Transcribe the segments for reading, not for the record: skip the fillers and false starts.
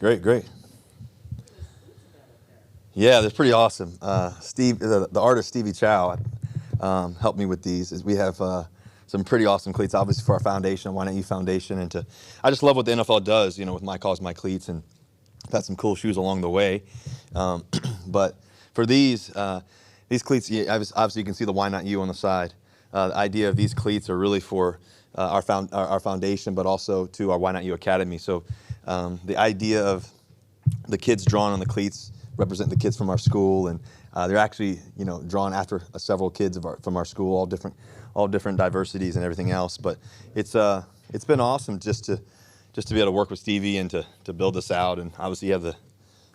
Great, great. Yeah, they're pretty awesome. Steve, the artist Stevie Chow, helped me with these. We have some pretty awesome cleats, obviously for our foundation, Why Not You Foundation, I just love what the NFL does, with My Cause My Cleats, and I've had some cool shoes along the way. But for these cleats, obviously you can see the Why Not You on the side. The idea of these cleats are really for our foundation, but also to our Why Not You Academy. So the idea of the kids drawn on the cleats represent the kids from our school, and they're actually drawn after several kids from our school, all different diversities and everything else. But it's been awesome just to be able to work with Stevie and to build this out. And obviously you have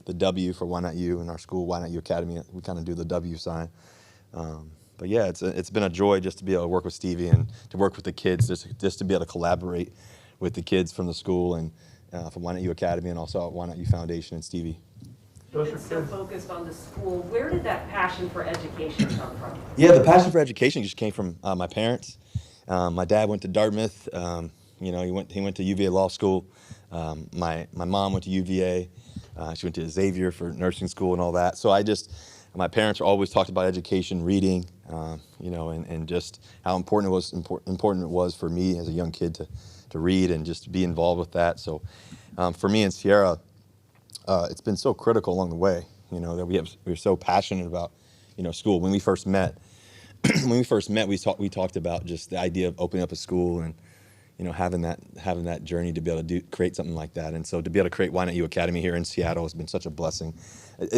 the W for Why Not You in our school, Why Not You Academy. We kind of do the W sign. But yeah, it's been a joy just to be able to work with Stevie and to work with the kids, just to be able to collaborate with the kids from the school and from Why Not You Academy, and also Why Not You Foundation and Stevie. You've been so focused on the school. Where did that passion for education come from? Yeah, the passion for education just came from my parents. My dad went to Dartmouth. He went to UVA Law School. My mom went to UVA. She went to Xavier for nursing school and all that. So my parents always talked about education, reading, and just how important it was for me as a young kid to read and just to be involved with that. So for me and Sierra, it's been so critical along the way, that we're so passionate about, school. When we first met, we talked about just the idea of opening up a school and, having that journey to be able to create something like that. And so to be able to create Why Not You Academy here in Seattle has been such a blessing.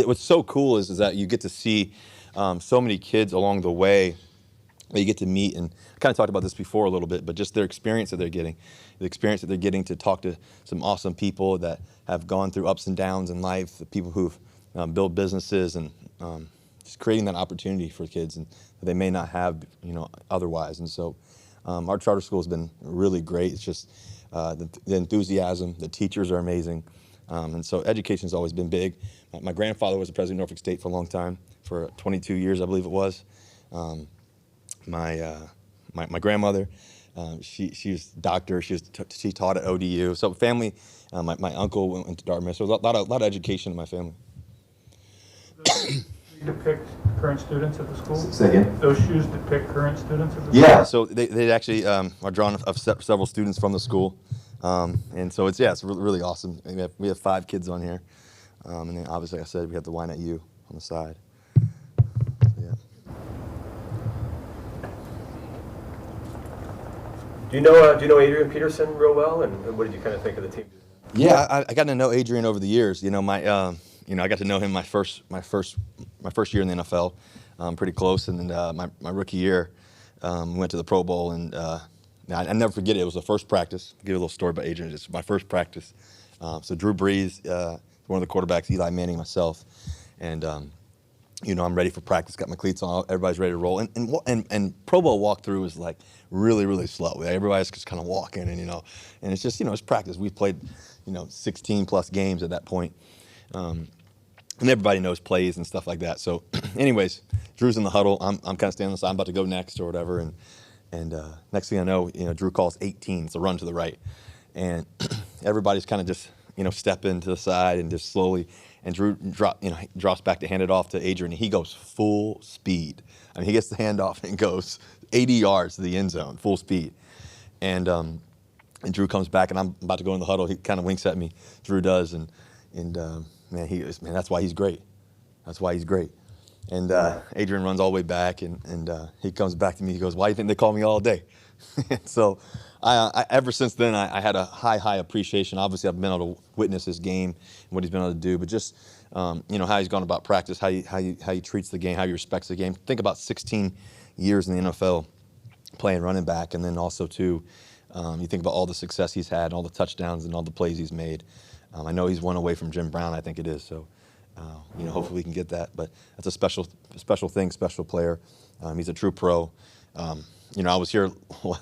What's so cool is that you get to see so many kids along the way that you get to meet, and I kind of talked about this before a little bit, but just their experience that they're getting, to talk to some awesome people that have gone through ups and downs in life, the people who've built businesses, and just creating that opportunity for kids and that they may not have, otherwise. And so our charter school has been really great. It's just the enthusiasm, the teachers are amazing, and so education's always been big. My grandfather was the president of Norfolk State for a long time, for 22 years, I believe it was. My grandmother, she was a doctor. She taught at ODU. So family, my uncle went to Dartmouth. So a lot of education in my family. Those depict current students at the school? Say again? Those shoes depict current students at the school? Yeah. So they actually are drawn of several students from the school, and so it's really, really awesome. We have 5 kids on here, and then obviously, like I said, we have the Why Not You on the side. Do you know Adrian Peterson real well, and what did you kind of think of the team? Yeah, I got to know Adrian over the years. I got to know him my first year in the NFL, pretty close, and then my rookie year, we went to the Pro Bowl, and I never forget it. It was the first practice. I'll give you a little story about Adrian. It's my first practice. So Drew Brees, one of the quarterbacks, Eli Manning, myself, and I'm ready for practice. Got my cleats on. Everybody's ready to roll. And Pro Bowl walkthrough is like really, really slow. Everybody's just kind of walking, and it's just it's practice. We've played 16 plus games at that point, and everybody knows plays and stuff like that. So, anyways, Drew's in the huddle. I'm kind of standing on the side. I'm about to go next or whatever, and next thing I know, Drew calls 18. It's a run to the right, and everybody's kind of just stepping to the side and just slowly. And Drew drops back to hand it off to Adrian, and he goes full speed. I mean, he gets the handoff and goes 80 yards to the end zone, full speed. And Drew comes back, and I'm about to go in the huddle. He kind of winks at me. Drew does, and man, that's why he's great. That's why he's great. And Adrian runs all the way back, and he comes back to me. He goes, "Why do you think they call me all day?" So I ever since then, I had a high appreciation. Obviously, I've been able to witness his game and what he's been able to do, but just how he's gone about practice, how he treats the game, how he respects the game. Think about 16 years in the NFL playing running back, and then also too, you think about all the success he's had, all the touchdowns, and all the plays he's made. I know he's one away from Jim Brown, I think it is. So hopefully we can get that. But that's a special thing, special player. He's a true pro. I was here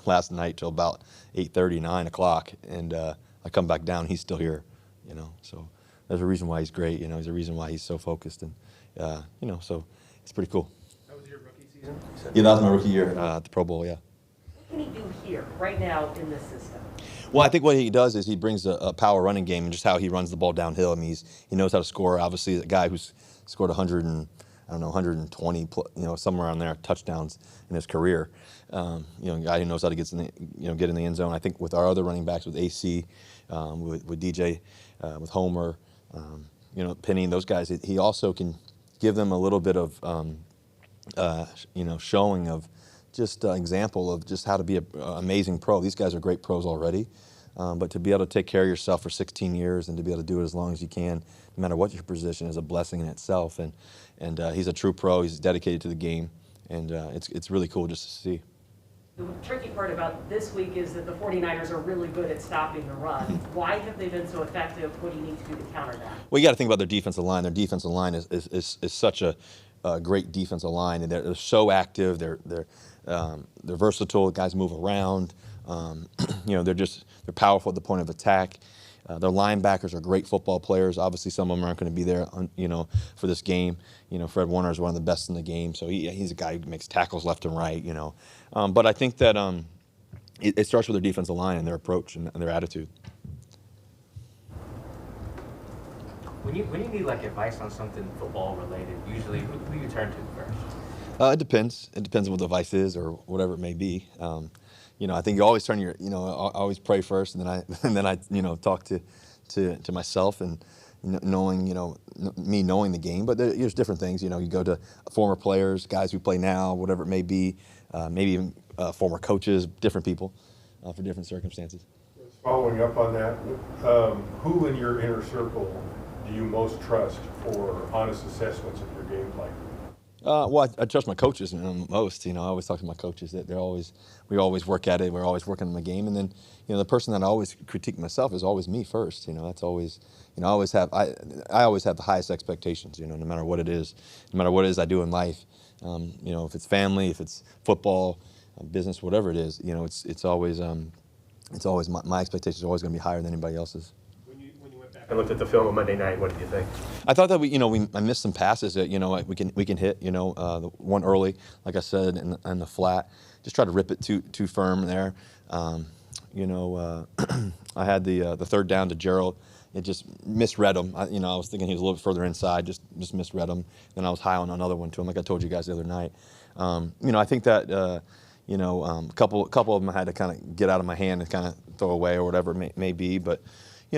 last night till about 8:30, 9 o'clock, and I come back down, he's still here, So there's a reason why he's great, There's a reason why he's so focused, and, so it's pretty cool. That was your rookie season? Yeah, that was my rookie year at the Pro Bowl, yeah. What can he do here, right now, in this system? Well, I think what he does is he brings a power running game and just how he runs the ball downhill. I mean, he knows how to score. Obviously, a guy who's scored 100 and I don't know 120, somewhere around there touchdowns in his career. A guy who knows how to get in the end zone. I think with our other running backs, with AC, with DJ, with Homer, Penny, those guys, he also can give them a little bit of showing of just example of just how to be an amazing pro. These guys are great pros already, but to be able to take care of yourself for 16 years and to be able to do it as long as you can, no matter what your position, is a blessing in itself. And he's a true pro. He's dedicated to the game, and it's really cool just to see. The tricky part about this week is that the 49ers are really good at stopping the run. Why have they been so effective? What do you need to do to counter that? Well, you got to think about their defensive line. Their defensive line is such a great defensive line, and they're so active. They're versatile. Guys move around. They're powerful at the point of attack. Their linebackers are great football players. Obviously, some of them aren't going to be there, for this game. Fred Warner is one of the best in the game, so he's a guy who makes tackles left and right. But I think that it starts with their defensive line and their approach and their attitude. When you need like advice on something football related, usually who do you turn to first? It depends. It depends on what the device is or whatever it may be. I think you always turn I always pray first, and then I talk to myself and knowing me knowing the game. But there's different things. You go to former players, guys who play now, whatever it may be, maybe even former coaches, different people for different circumstances. Following up on that, who in your inner circle do you most trust for honest assessments of your game play? Well, I trust my coaches most. I always talk to my coaches that we always work at it. We're always working on the game, and then the person that I always critique myself is always me first. That's always I always have the highest expectations. No matter what it is, I do in life. If it's family, if it's football, business, whatever it is, it's always my expectations are always going to be higher than anybody else's. I looked at the film on Monday night. What did you think? I thought that I missed some passes that we can hit. The one early, like I said, in the flat, just try to rip it too firm there. I had the third down to Gerald. It just misread him. I was thinking he was a little bit further inside, just misread him. Then I was high on another one to him, like I told you guys the other night. I think that a couple of them I had to kind of get out of my hand and kind of throw away or whatever it may be, but.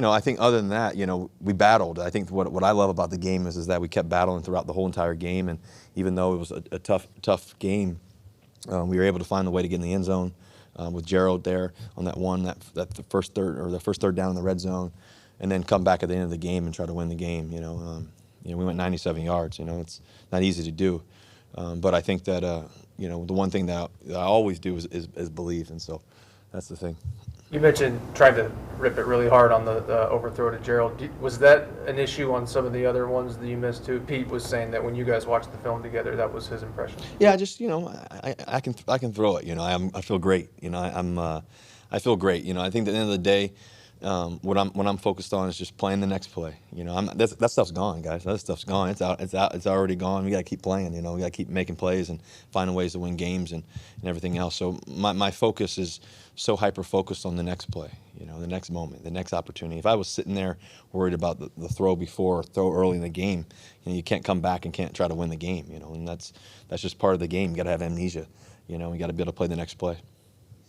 I think other than that, we battled. I think what I love about the game is that we kept battling throughout the whole entire game, and even though it was a tough game, we were able to find the way to get in the end zone with Gerald there on that the first third down in the red zone, and then come back at the end of the game and try to win the game. We went 97 yards. It's not easy to do, but I think that the one thing that I always do is believe, and so that's the thing. You mentioned trying to rip it really hard on the overthrow to Gerald. Was that an issue on some of the other ones that you missed too? Pete was saying that when you guys watched the film together, that was his impression. Yeah, just I can throw it. I feel great. I feel great. I think at the end of the day, what I'm focused on is just playing the next play. That stuff's gone, guys. That stuff's gone. It's out. It's already gone. We got to keep playing. We got to keep making plays and finding ways to win games and everything else. So my focus is so hyper focused on the next play. The next moment, the next opportunity. If I was sitting there worried about the throw before or throw early in the game, you can't come back and can't try to win the game. And that's just part of the game. You got to have amnesia. We got to be able to play the next play.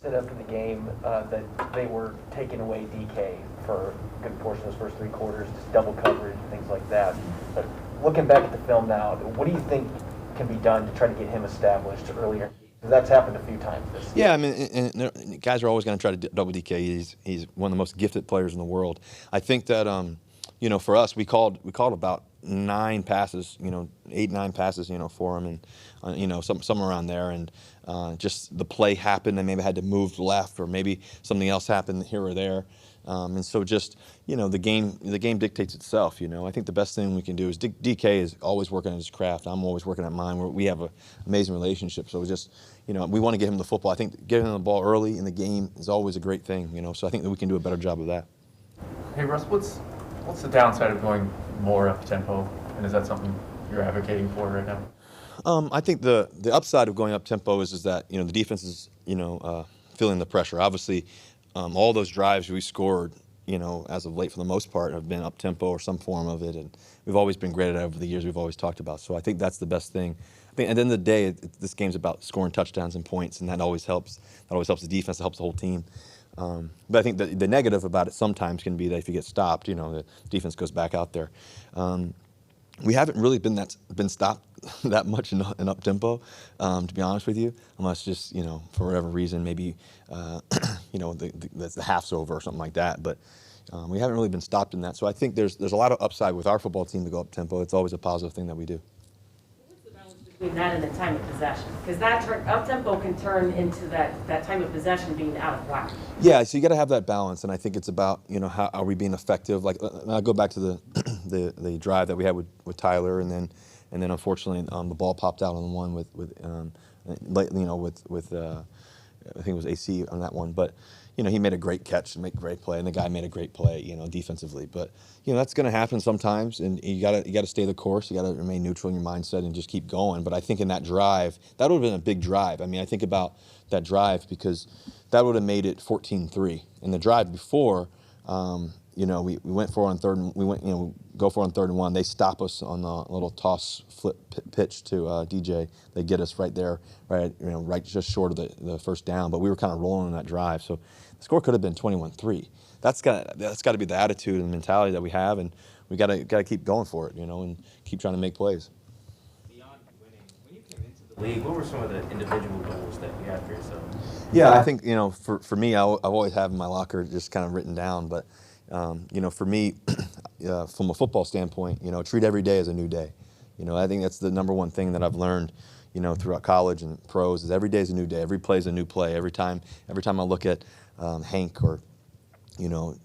Said after the game that they were taking away DK for a good portion of those first three quarters, just double coverage and things like that. But looking back at the film now, what do you think can be done to try to get him established earlier? Because that's happened a few times this season. Yeah, I mean, and guys are always going to try to double DK. He's one of the most gifted players in the world. I think that for us, we called about 9 passes, 8, 9 passes, for him, and somewhere around there, and just the play happened, and maybe I had to move left, or maybe something else happened here or there, and so just the game dictates itself. I think the best thing we can do is DK is always working on his craft. I'm always working at mine. We have an amazing relationship, so just we want to get him the football. I think getting him the ball early in the game is always a great thing. So I think that we can do a better job of that. Hey Russ, what's the downside of going more up tempo, and is that something you're advocating for right now? I think the upside of going up tempo is that the defense is feeling the pressure. Obviously, all those drives we scored, as of late for the most part, have been up tempo or some form of it, and we've always been great at it over the years. We've always talked about. So I think that's the best thing. I think at the end of the day, this game's about scoring touchdowns and points, and that always helps. That always helps the defense. It helps the whole team. But I think the negative about it sometimes can be that if you get stopped, the defense goes back out there. We haven't really been stopped that much in up tempo, to be honest with you, unless just for whatever reason, maybe the half's over or something like that. But we haven't really been stopped in that. So I think there's a lot of upside with our football team to go up tempo. It's always a positive thing that we do. What's the balance between that and the time of possession? Because that up tempo can turn into that time of possession being out of whack. Yeah, so you got to have that balance, and I think it's about how are we being effective. Like I'll go back to the drive that we had with Tyler, and then unfortunately the ball popped out on the one with I think it was AC on that one, but he made a great catch and make a great play, and the guy made a great play defensively. But that's going to happen sometimes, and you got to stay the course. You got to remain neutral in your mindset and just keep going. But I think in that drive, that would have been a big drive. I mean, I think about that drive because that would have made it 14-3. In the drive before, we went for it on third, and we went, go for it on 3rd and 1. They stop us on the little toss flip pitch to DJ. They get us right there, right just short of the first down. But we were kind of rolling on that drive, so the score could have been 21-3. That's got to be the attitude and mentality that we have, and we got to keep going for it, and keep trying to make plays. Beyond winning, when you came into the league, what were some of the individual goals that you had for yourself? Yeah, I think for me, I've always have in my locker just kind of written down, but. For me, from a football standpoint, treat every day as a new day. I think that's the number one thing that I've learned, throughout college and pros is every day is a new day. Every play is a new play. Every time I look at Hank or,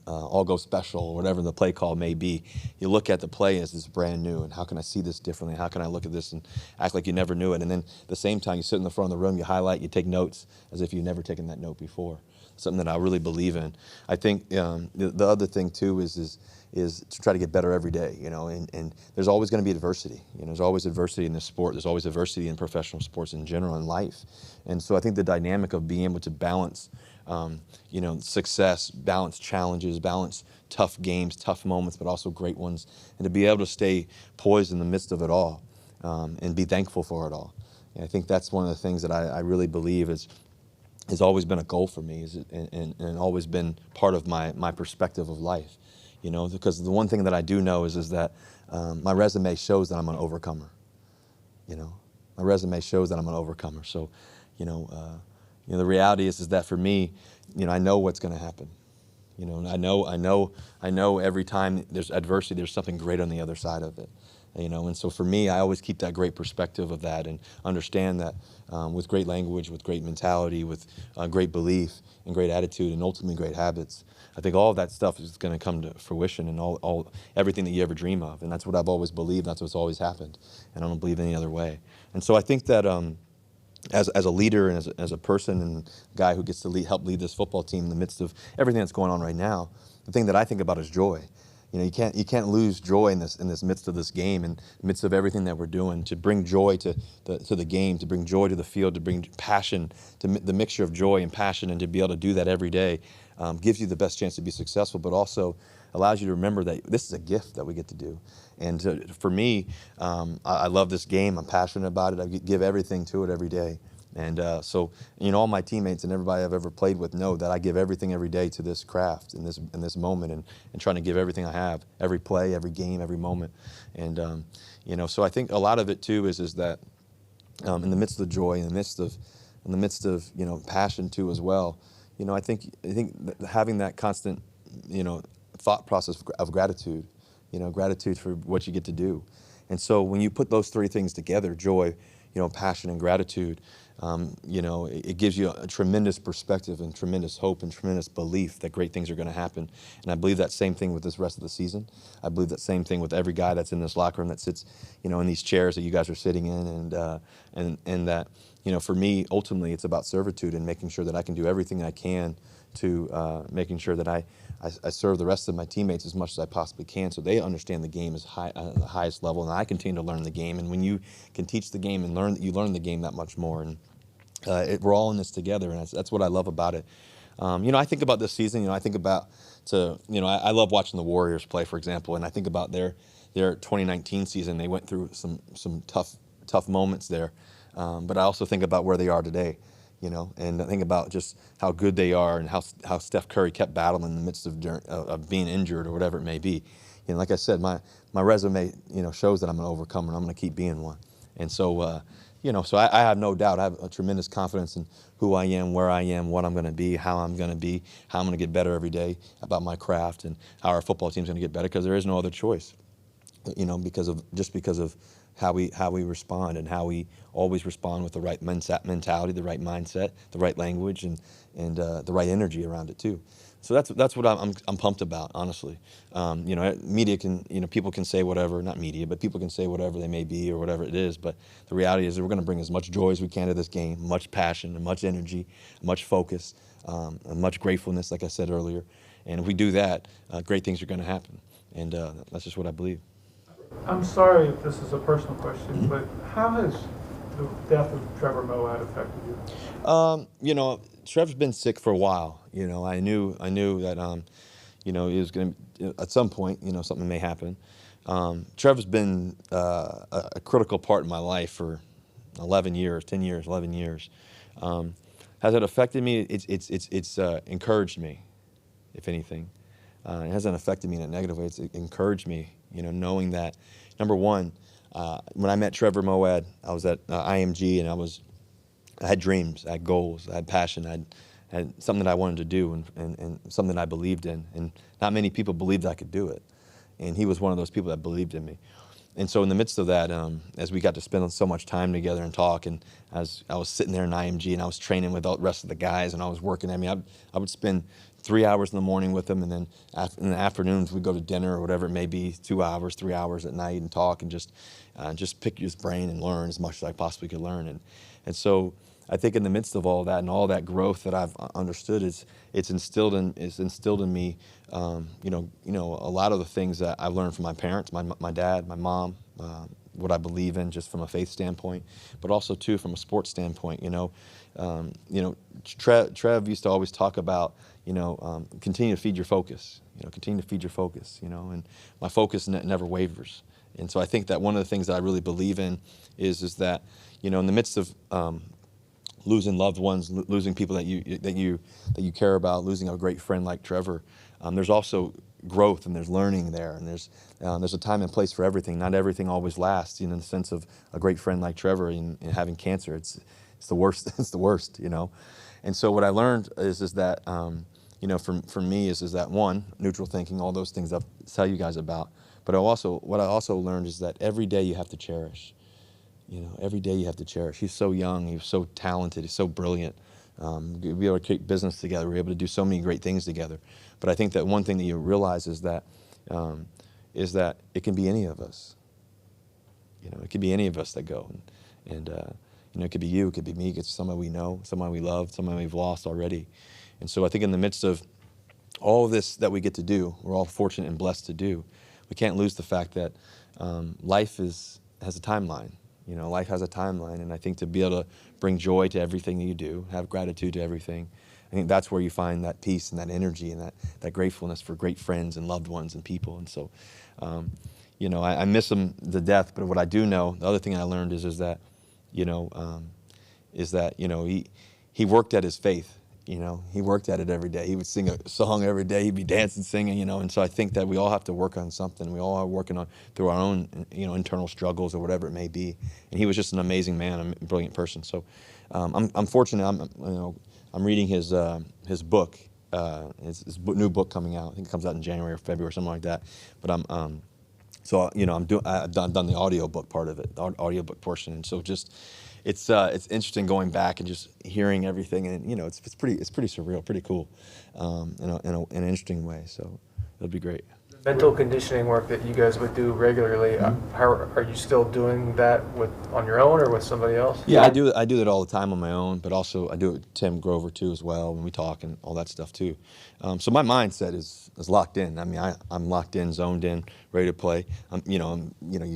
All Go Special or whatever the play call may be, you look at the play as it's brand new and how can I see this differently? How can I look at this and act like you never knew it? And then at the same time, you sit in the front of the room, you highlight, you take notes as if you've never taken that note before. Something that I really believe in. I think the other thing too is to try to get better every day, and there's always going to be adversity. There's always adversity in this sport. There's always adversity in professional sports in general in life. And so I think the dynamic of being able to balance, success, balance challenges, balance tough games, tough moments, but also great ones, and to be able to stay poised in the midst of it all, and be thankful for it all. And I think that's one of the things that I really believe has always been a goal for me, and always been part of my perspective of life, because the one thing that I do know is that my resume shows that I'm an overcomer. My resume shows that I'm an overcomer. So, the reality is that for me, I know what's going to happen. I know every time there's adversity, there's something great on the other side of it. And so for me, I always keep that great perspective of that and understand that with great language, with great mentality, with great belief and great attitude and ultimately great habits, I think all of that stuff is going to come to fruition and everything that you ever dream of. And that's what I've always believed. That's what's always happened. And I don't believe any other way. And so I think that as a leader and as a person and a guy who gets to help lead this football team in the midst of everything that's going on right now, the thing that I think about is joy. You can't lose joy in this midst of this game, in the midst of everything that we're doing. To bring joy to the game, to bring joy to the field, to bring passion, to the mixture of joy and passion, and to be able to do that every day gives you the best chance to be successful, but also allows you to remember that this is a gift that we get to do. And for me, I love this game. I'm passionate about it. I give everything to it every day. And so, all my teammates and everybody I've ever played with know that I give everything every day to this craft in this moment, and trying to give everything I have, every play, every game, every moment. And so I think a lot of it too is that in the midst of the joy, in the midst of passion too as well. I think having that constant thought process of gratitude, gratitude for what you get to do. And so when you put those three things together, joy, passion and gratitude, it gives you a tremendous perspective and tremendous hope and tremendous belief that great things are going to happen. And I believe that same thing with this rest of the season. I believe that same thing with every guy that's in this locker room that sits, in these chairs that you guys are sitting in, and that, for me, ultimately, it's about servitude and making sure that I can do everything I can to making sure that I serve the rest of my teammates as much as I possibly can, so they understand the game is at the highest level, and I continue to learn the game. And when you can teach the game and you learn the game that much more. And we're all in this together, and that's what I love about it. I think about this season. I think about I love watching the Warriors play, for example, and I think about their 2019 season. They went through some tough moments there, but I also think about where they are today. And I think about just how good they are and how Steph Curry kept battling in the midst of being injured or whatever it may be. Like I said, my resume shows that I'm an overcomer, and I'm going to keep being one. And so so I have no doubt. I have a tremendous confidence in who I am, where I am, what I'm going to be, how I'm going to be, how I'm going to get better every day about my craft, and how our football team's going to get better, because there is no other choice. Because of how we respond, and how we always respond with the right mentality, the right mindset, the right language, and the right energy around it too. So that's what I'm pumped about, honestly. Media people can say whatever, not media, but people can say whatever they may be or whatever it is. But the reality is that we're going to bring as much joy as we can to this game, much passion and much energy, much focus, and much gratefulness, like I said earlier. And if we do that, great things are going to happen. And that's just what I believe. I'm sorry if this is a personal question, but how has the death of Trevor Mohad affected you? Trevor's been sick for a while. I knew that he was going to, at some point, something may happen. Trevor's been a critical part in my life for 11 years, 10 years, 11 years. Has it affected me? It's encouraged me, if anything. It hasn't affected me in a negative way. It's encouraged me, knowing that, number one, when I met Trevor Mohad, I was at IMG, and I had dreams, I had goals, I had passion, I had something that I wanted to do, and something I believed in. And not many people believed I could do it. And he was one of those people that believed in me. And so in the midst of that, as we got to spend so much time together and talk, and as I was sitting there in IMG and I was training with the rest of the guys, and I was working, I would spend 3 hours in the morning with him, and then in the afternoons we'd go to dinner or whatever it may be, 2 hours, 3 hours at night, and talk and just pick his brain and learn as much as I possibly could learn. And so I think in the midst of all that and all that growth that I've understood, it's instilled in me, a lot of the things that I learned from my parents, my dad, my mom, what I believe in just from a faith standpoint, but also too from a sports standpoint. Trev used to always talk about, continue to feed your focus. Continue to feed your focus. And my focus never wavers. And so I think that one of the things that I really believe in is that, in the midst of losing loved ones, losing people that you care about, losing a great friend like Trevor, there's also growth, and there's learning there, and there's a time and place for everything. Not everything always lasts, in the sense of a great friend like Trevor and having cancer. It's the worst. It's the worst, And so what I learned is that for me is that, one, neutral thinking, all those things I'll tell you guys about. But what I also learned is that every day you have to cherish. Every day you have to cherish. He's so young. He's so talented. He's so brilliant. We were able to create business together. We were able to do so many great things together. But I think that one thing that you realize is that it can be any of us. It could be any of us that go. And it could be you. It could be me. It could be someone we know, someone we love, someone we've lost already. And so I think in the midst of all of this that we get to do, we're all fortunate and blessed to do, we can't lose the fact that life has a timeline. Life has a timeline, and I think to be able to bring joy to everything that you do, have gratitude to everything, I think that's where you find that peace and that energy and that gratefulness for great friends and loved ones and people. And so, I miss him to death, but what I do know, the other thing I learned is that he worked at his faith. He worked at it every day. He would sing a song every day. He'd be dancing, singing, and so I think that we all have to work on something. We all are working on through our own, internal struggles or whatever it may be. And he was just an amazing man, a brilliant person. So I'm fortunate. I'm reading his book, his new book coming out. I think it comes out in January or February or something like that. But I've done the audiobook part of it, the audiobook portion, and so it's interesting going back and just hearing everything, and it's pretty surreal, pretty cool, in an interesting way. So it'll be great. Mental conditioning work that you guys would do regularly, how are you still doing that on your own or with somebody else? Yeah, I do that all the time on my own, but also I do it with Tim Grover too as well when we talk and all that stuff too. So my mindset is locked in. I'm locked in, zoned in, ready to play. You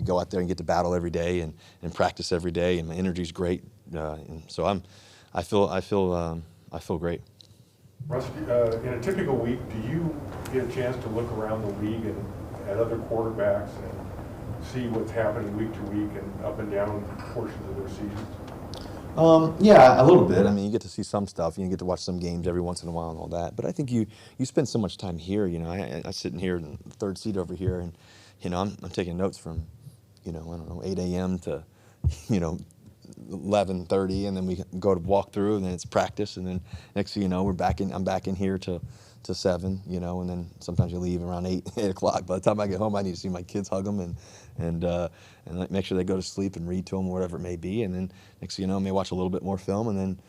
go out there and get to battle every day and practice every day, and my energy's great. And so I feel great. Russ, in a typical week, do you get a chance to look around the league and at other quarterbacks and see what's happening week to week and up and down portions of their seasons? Yeah, a little bit. I mean, you get to see some stuff. You get to watch some games every once in a while and all that. But I think you spend so much time here. You know, I sitting here in the third seat over here, and you know, I'm taking notes from, you know, I don't know, 8 a.m. to, you know, 11:30, and then we go to walk through, and then it's practice, and then next thing you know, I'm back in here to 7, you know, and then sometimes you leave around 8 o'clock. By the time I get home, I need to see my kids, hug them, and like make sure they go to sleep and read to them, whatever it may be. And then next thing you know, I may watch a little bit more film, and then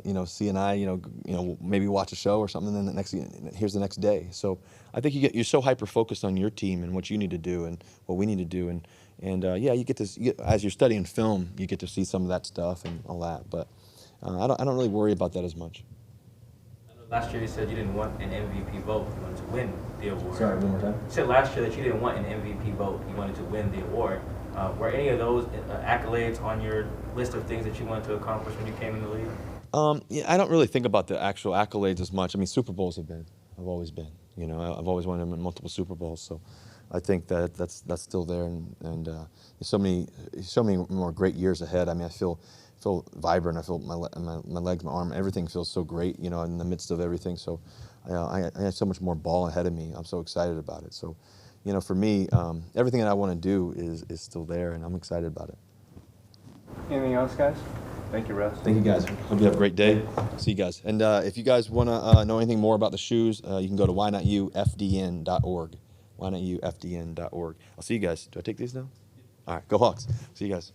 you know, C and I, you know, maybe watch a show or something. And then here's the next day. So I think you're so hyper focused on your team and what you need to do and what we need to do, and yeah, you get as you're studying film, you get to see some of that stuff and all that. But I don't really worry about that as much. Last year you said you didn't want an MVP vote, you wanted to win the award. Sorry, one more time. You said last year that you didn't want an MVP vote, you wanted to win the award. Were any of those accolades on your list of things that you wanted to accomplish when you came in the league? Yeah, I don't really think about the actual accolades as much. I mean, Super Bowls have always been. You know, I've always won them in multiple Super Bowls, so I think that's still there. And there's so many more great years ahead. I mean, I feel vibrant. I feel my legs, my arm, everything feels so great, you know, in the midst of everything. So I have so much more ball ahead of me. I'm so excited about it. So, you know, for me, everything that I want to do is still there, and I'm excited about it. Anything else, guys? Thank you, Russ. Thank you, guys. Hope you have a great day. See you guys. And if you guys want to know anything more about the shoes, you can go to whynotufdn.org. whynotufdn.org. I'll see you guys. Do I take these now? All right, go Hawks. See you guys.